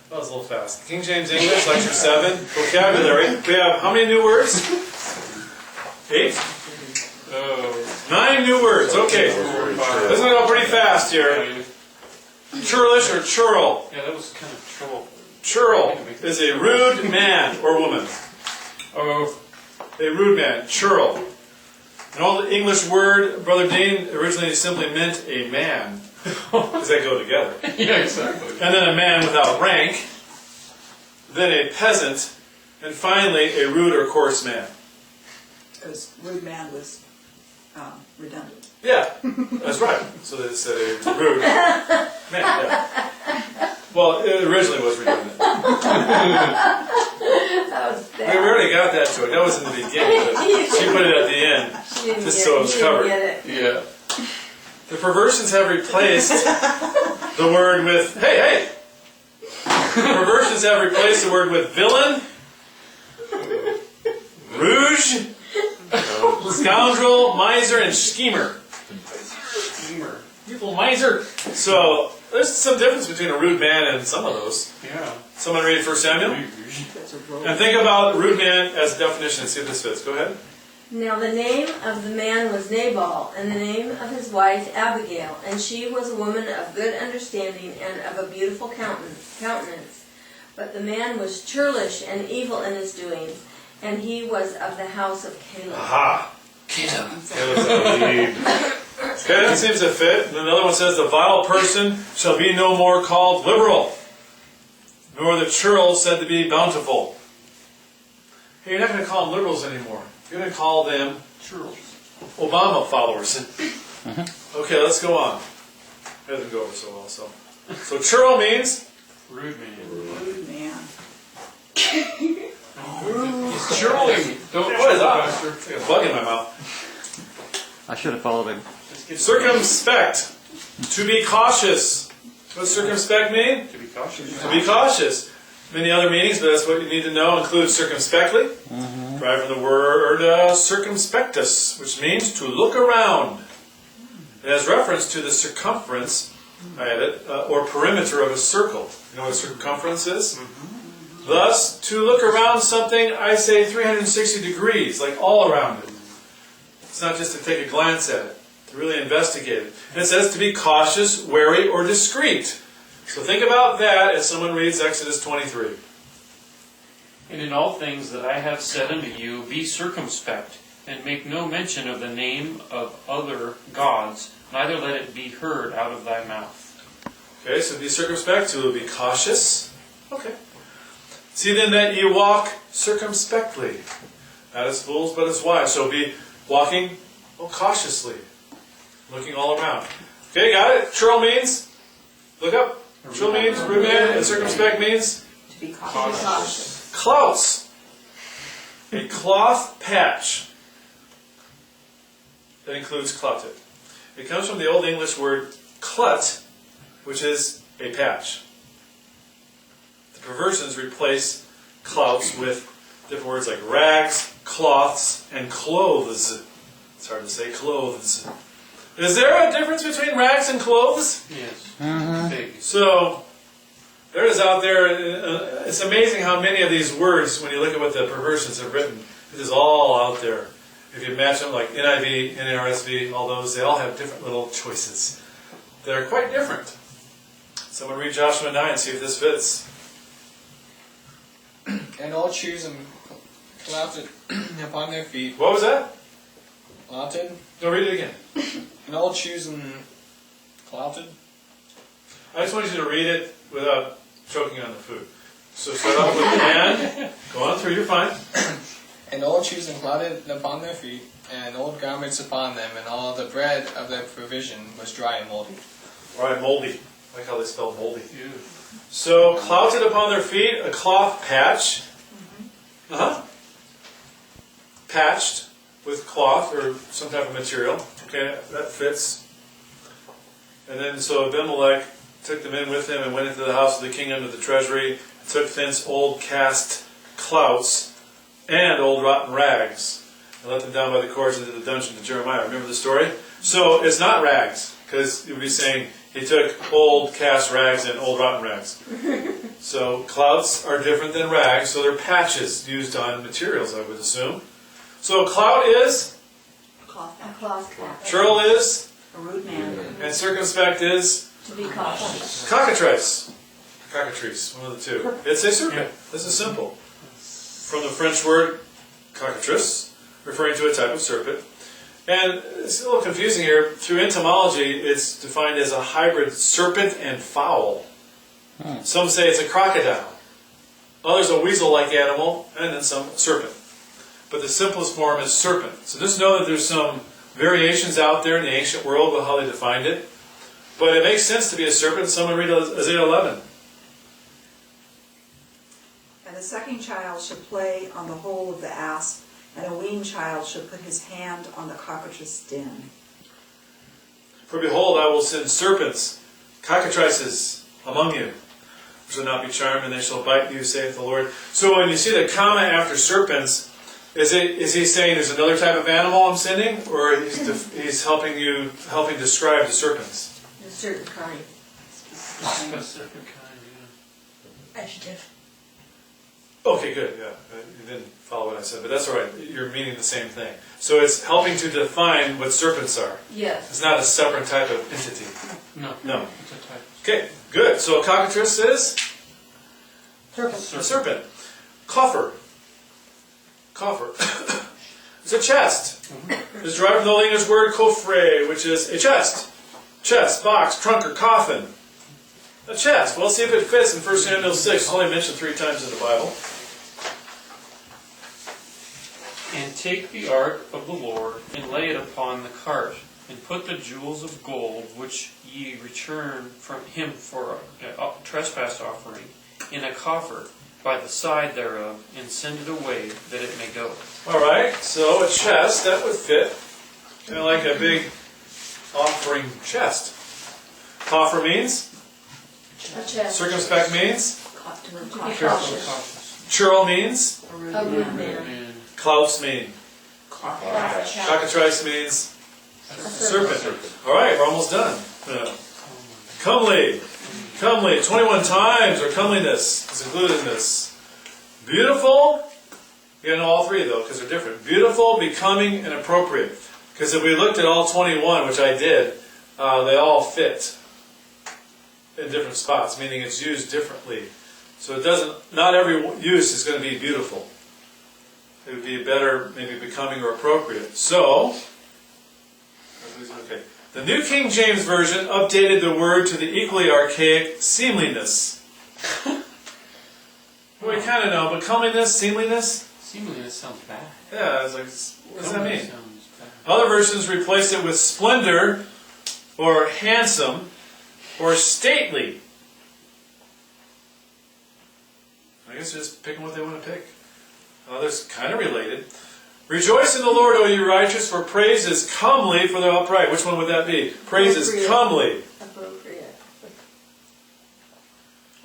That was a little fast. King James English, Lecture 7, Vocabulary. We have how many new words? 8? 9 new words. Okay. This will go pretty fast here. Churlish or churl? Yeah, that was kind of trouble. Churl is a rude man or woman. Oh. A rude man. Churl. An old English word, Brother Dean, originally simply meant a man. Because they go together. Yeah, exactly. And then a man without rank. Then a peasant. And finally, a rude or coarse man. Because rude man was redundant. Yeah, that's right. So they said a rude man, yeah. Well, it originally was redundant. That was We bad. already got that joke. That was in the beginning, but she put it at the end, just so it was covered. Yeah. The perversions have replaced the word with, hey! The perversions have replaced the word with villain, rouge, scoundrel, miser, and schemer. Schemer. People miser. So, there's some difference between a rude man and some of those. Yeah. Someone read 1 Samuel? That's a roll. And think about rude man as a definition and see if this fits. Go ahead. Now the name of the man was Nabal, and the name of his wife Abigail, and she was a woman of good understanding and of a beautiful countenance. But the man was churlish and evil in his doings, and he was of the house of Caleb. Aha! Caleb. Okay, that seems to fit. And another one says, the vile person shall be no more called liberal, nor the churl said to be bountiful. Hey, you're not going to call them liberals anymore. You're going to call them Churls. Obama followers. Okay, let's go on. That doesn't go over so well. So churl means Rude man. Rude man. He's churling. Don't what is that? Pastor. It's like a bug in my mouth. I should have followed him. Circumspect. To be cautious. What does circumspect mean? To be cautious. To be cautious. Many other meanings, but that's what you need to know. Include circumspectly. Derived from the word circumspectus, which means to look around. It has reference to the circumference, I added, or perimeter of a circle. You know what a circumference is? Thus, to look around something, I say 360 degrees, like all around it. It's not just to take a glance at it, to really investigate it. And it says to be cautious, wary, or discreet. So think about that as someone reads Exodus 23. And in all things that I have said unto you, be circumspect, and make no mention of the name of other gods, neither let it be heard out of thy mouth. Okay, so be circumspect, so be cautious. Okay. See then that ye walk circumspectly, not as fools, but as wise. So be walking cautiously, looking all around. Okay, got it? Churl means, look up. Churl means rude man, and circumspect means To be cautious. clouts. A cloth patch that includes clouted. It comes from the Old English word clut, which is a patch. The perversions replace clouts with different words like rags, cloths, and clothes. It's hard to say clothes. Is there a difference between rags and clothes? Yes. Big. So, there it is out there. It's amazing how many of these words, when you look at what the perversions have written, it is all out there. If you match them like NIV, NARSV, all those, they all have different little choices. They're quite different. Someone read Joshua 9 and see if this fits. And all shoes and clouted upon their feet. What was that? Clouted. Go read it again. And all shoes and clouted. I just want you to read it without choking on the food. So start off with and. Go on through, you're fine. And all shoes and clouted upon their feet, and old garments upon them, and all the bread of their provision was dry and moldy. All right, moldy. I like how they spell moldy. Ew. So, clouted upon their feet, a cloth patch. Patched with cloth or some type of material. Okay, that fits. And then, so Abimelech took the men with him and went into the house of the king under the treasury, took thence old cast clouts and old rotten rags, and let them down by the cords into the dungeon to Jeremiah. Remember the story? So, it's not rags, because it would be saying he took old cast rags and old rotten rags. So clouts are different than rags, so they're patches used on materials, I would assume. So clout is, Cloth A patch. cloth cap. churl is, A rude man. and circumspect is To be cautious. cockatrice. Cockatrice, one of the two. It's a serpent. This is simple. From the French word cockatrice, referring to a type of serpent. And it's a little confusing here. Through entomology, it's defined as a hybrid serpent and fowl. Some say it's a crocodile. Others a weasel-like animal, and then some serpent. But the simplest form is serpent. So just know that there's some variations out there in the ancient world with how they defined it. But it makes sense to be a serpent. Someone read Isaiah 11. And the sucking child should play on the hole of the asp, and a weaned child should put his hand on the cockatrice den. For behold, I will send serpents, cockatrices among you. Shall not be charmed, and they shall bite you, saith the Lord. So when you see the comma after serpents, is he saying there's another type of animal I'm sending, or he's helping describe the serpents? A certain kind. A certain kind, yeah. Adjective. Okay, good. Yeah, you didn't follow what I said, but that's all right. You're meaning the same thing. So it's helping to define what serpents are. Yes. It's not a separate type of entity. No. No. It's a type. Okay, good. So a cockatrice is Serpent. a serpent. Coffer. Coffer. It's a chest. It's derived from the Old English word coffre, which is a chest. Chest, box, trunk, or coffin. A chest. Well, let's see if it fits in 1 Samuel 6. It's only mentioned 3 times in the Bible. And take the ark of the Lord, and lay it upon the cart, and put the jewels of gold, which ye return from him for a trespass offering, in a coffer by the side thereof, and send it away, that it may go. All right, so a chest, that would fit. Kind of like a big offering chest. Coffer means? A chest. Circumspect means? To be Careful. cautious. Cautious. Churl means? A rude A rude man. man. And Clouts mean? Cockatrice means? A Serpent. All right, we're almost done. Comely. Comely. 21 times our comeliness is included in this. Beautiful. You gotta know all 3 though, because they're different. Beautiful, becoming, and appropriate. Because if we looked at all 21, which I did, they all fit in different spots, meaning it's used differently. So it doesn't, not every use is going to be beautiful. It would be better, maybe becoming or appropriate. So, okay. The New King James Version updated the word to the equally archaic seemliness. Well, we kind of know, but comeliness, seemliness? seemingliness sounds bad. Yeah, it's like, what does that mean? Sounds bad. Other versions replaced it with splendor, or handsome, or stately. I guess just picking what they want to pick. Others kind of related. Rejoice in the Lord, O you righteous, for praise is comely for the upright. Which one would that be? Praise is Appropriate. comely. Appropriate.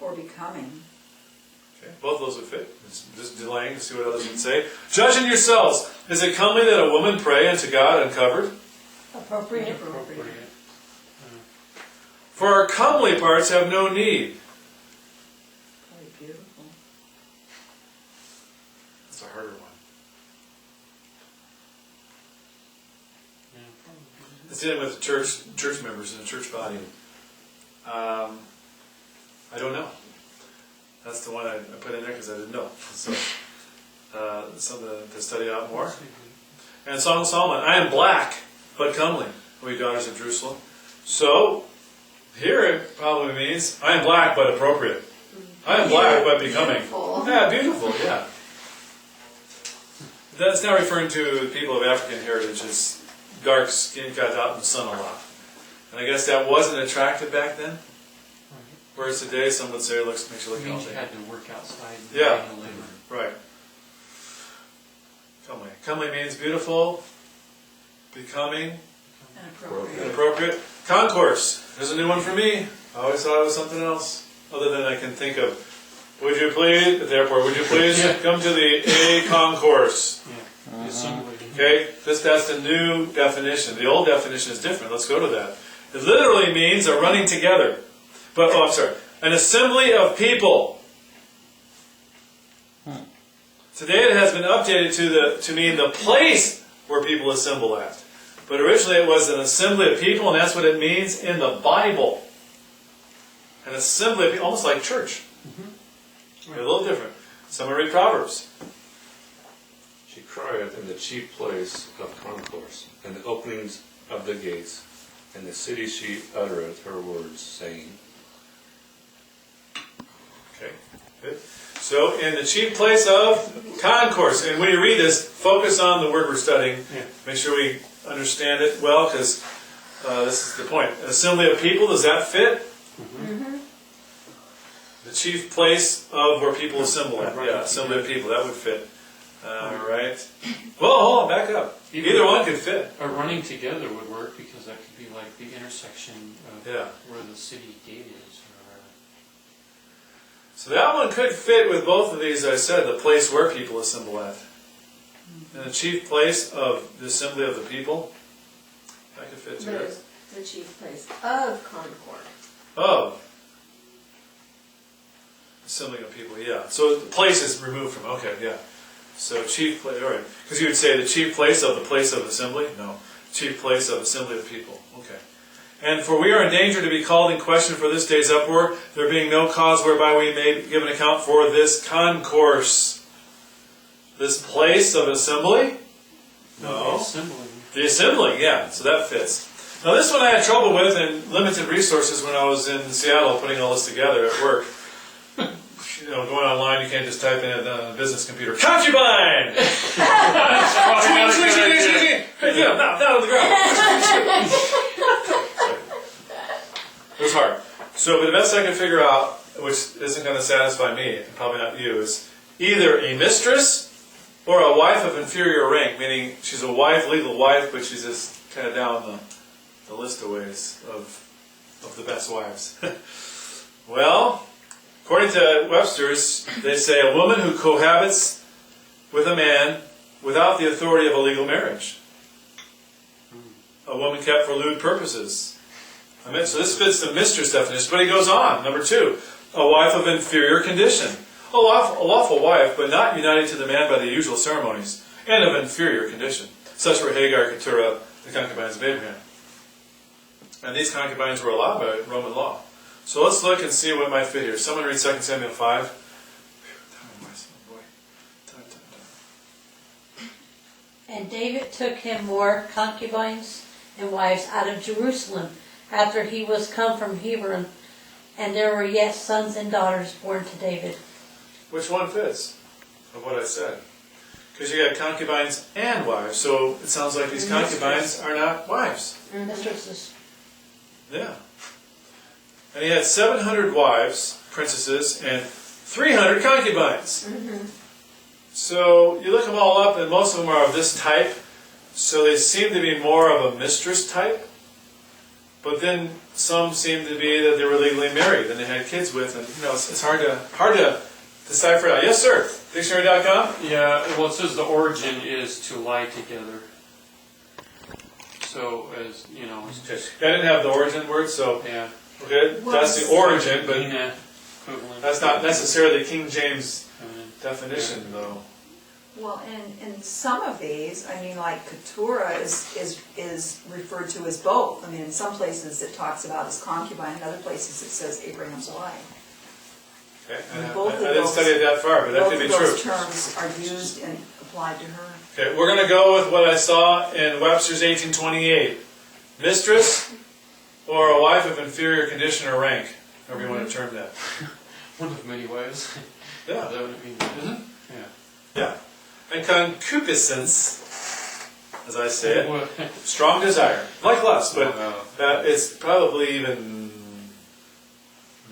Or becoming. Okay, both of those would fit. Just delaying to see what others would say. Judge in yourselves. Is it comely that a woman pray unto God uncovered? Appropriate. Appropriate. For our comely parts have no need. Probably beautiful. That's a harder one. Yeah, probably. It's dealing with church members in the church body. I don't know. That's the one I put in there because I didn't know. So, something to study out more. And Song of Solomon, I am black, but comely, O ye daughters of Jerusalem. So, here it probably means, I am black, but appropriate. I am black, but becoming. Beautiful. Yeah, beautiful, yeah. That's not referring to people of African heritage as dark skin got out in the sun a lot. And I guess that wasn't attractive back then. Whereas today, some would say it makes you look It means healthy. you had to work outside. Yeah. manually. Right. Comely. Comely means beautiful, becoming, And and appropriate. appropriate. Concourse. There's a new one for me. I always thought it was something else. Other than I can think of, would you please, at the airport, would you please Yeah. come to the A concourse? Yeah. The assembly. Okay? That's the new definition. The old definition is different. Let's go to that. It literally means a running together. But, I'm sorry. An assembly of people. Today it has been updated to mean the place where people assemble at. But originally it was an assembly of people, and that's what it means in the Bible. An assembly of people, almost like church. A little different. Someone read Proverbs. She crieth in the chief place of concourse, and the openings of the gates. In the city she uttereth her words, saying. Okay, good. So, in the chief place of concourse. And when you read this, focus on the word we're studying. Yeah. Make sure we understand it well, because this is the point. An assembly of people, does that fit? The chief place of where people assemble at. Yeah, assembly of people, that would fit. Alright. Well, hold on, back up. Either one could fit. Or running together would work, because that could be like the intersection of where the city gate is. So that one could fit with both of these, I said, the place where people assemble at. And the chief place of the assembly of the people, that could fit too. But it's the chief place of concord. Of assembling of people, yeah. So the place is removed from, okay, yeah. So chief place, all right. Because you would say the chief place of the place of assembly? No. Chief place of assembly of people, okay. And for we are in danger to be called in question for this day's uproar, there being no cause whereby we may give an account for this concourse. This place of assembly? No. The assembly, yeah, so that fits. Now this one I had trouble with and limited resources when I was in Seattle putting all this together at work. You know, going online, you can't just type in it on a business computer. Concubine! Yeah, down on the ground. It was hard. So, but the best I could figure out, which isn't going to satisfy me, and probably not you, is either a mistress or a wife of inferior rank, meaning she's a wife, legal wife, but she's just kind of down the list of ways of the best wives. Well, according to Webster's, they say a woman who cohabits with a man without the authority of a legal marriage. A woman kept for lewd purposes. So this fits the mistress definition, but he goes on. Number 2, a wife of inferior condition. A lawful wife, but not united to the man by the usual ceremonies, and of inferior condition. Such were Hagar, Keturah, the concubines of Abraham. And these concubines were allowed by Roman law. So let's look and see what might fit here. Someone read 2 Samuel 5. And David took him more concubines and wives out of Jerusalem after he was come from Hebron, and there were yet sons and daughters born to David. Which one fits of what I said? Because you got concubines and wives, so it sounds like these concubines are not wives. Mistresses. Yeah. And he had 700 wives, princesses, and 300 concubines. So you look them all up, and most of them are of this type. So they seem to be more of a mistress type. But then some seem to be that they were legally married and they had kids with, and you know, it's hard to decipher it out. Yes, sir. Dictionary.com. Yeah. Well, it says the origin is to lie together. So as you know, it's Okay. just I didn't have the origin word, so yeah. okay, that's the origin, but Equivalent. that's not necessarily King James definition, though. Well, in some of these, I mean, like Keturah is referred to as both. I mean, in some places it talks about as concubine, in other places it says Abraham's wife. Okay. And both of I didn't those- study it that far, but that Both could be of those true. terms are used and applied to her. Okay, we're going to go with what I saw in Webster's 1828. Mistress or a wife of inferior condition or rank, however you want to term that. One of many ways. Yeah. Is that what it means? Is it? Yeah. Yeah. And concupiscence, as I say it, Well, strong desire. Like lust, but Oh, it's probably even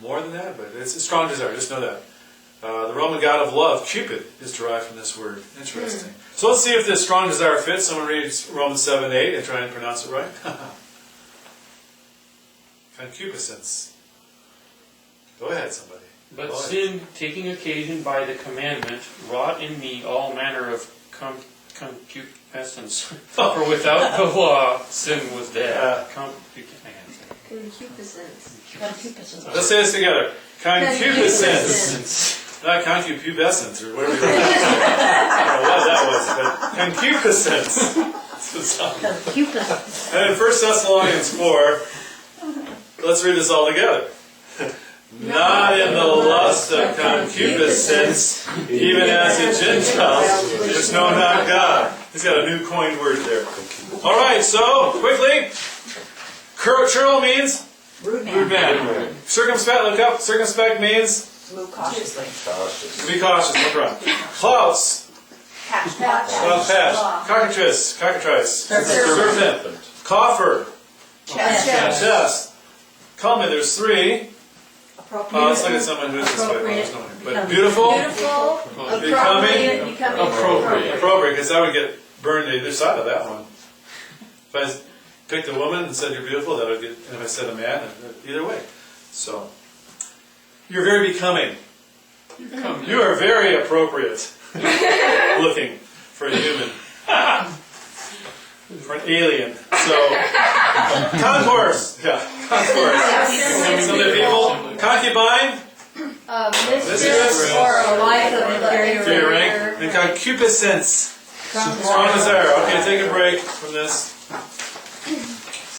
more than that, but it's a strong desire, just know that. The Roman god of love, Cupid, is derived from this word. Interesting. So let's see if this strong desire fits. Someone reads Romans 7:8 and try and pronounce it right. Concupiscence. Go ahead, somebody. But Go ahead. sin, taking occasion by the commandment, wrought in me all manner of concupiscence. For without the law, sin was dead. Concupiscence. Concupiscence. Let's say this together. Concupiscence. Concupiscence. Not concupiscence or whatever. I don't know what that was, but concupiscence. That's what it sounded like. Concupiscence. And in 1 Thessalonians 4, let's read this all together. Not in the lust of concupiscence, even as the Gentiles, which know not God. He's got a new coined word there. Alright, so, quickly. Churl means Rude rude man. man. Circumspect, look up. Circumspect means Move cautiously. be cautious, look around. Klaus, Patch. Klaus patch. Cockatrice. Serpent. Coffer. Chest. Chest. Call me, there's 3. Appropriate. Let's look at someone who's this way. Appropriate. There's no one here. But beautiful, Beautiful, Becoming. becoming Appropriate. appropriate, because I would get burned either side of that one. If I picked a woman and said you're beautiful, that would get, and if I said a man, either way. So, you're very becoming. You are very appropriate looking for a human. For an alien. So, concourse. Yeah, concourse. Some of the people. Concubine. mistress or a wife of inferior Inferior rank. And concupiscence. Strong desire. Okay, take a break from this.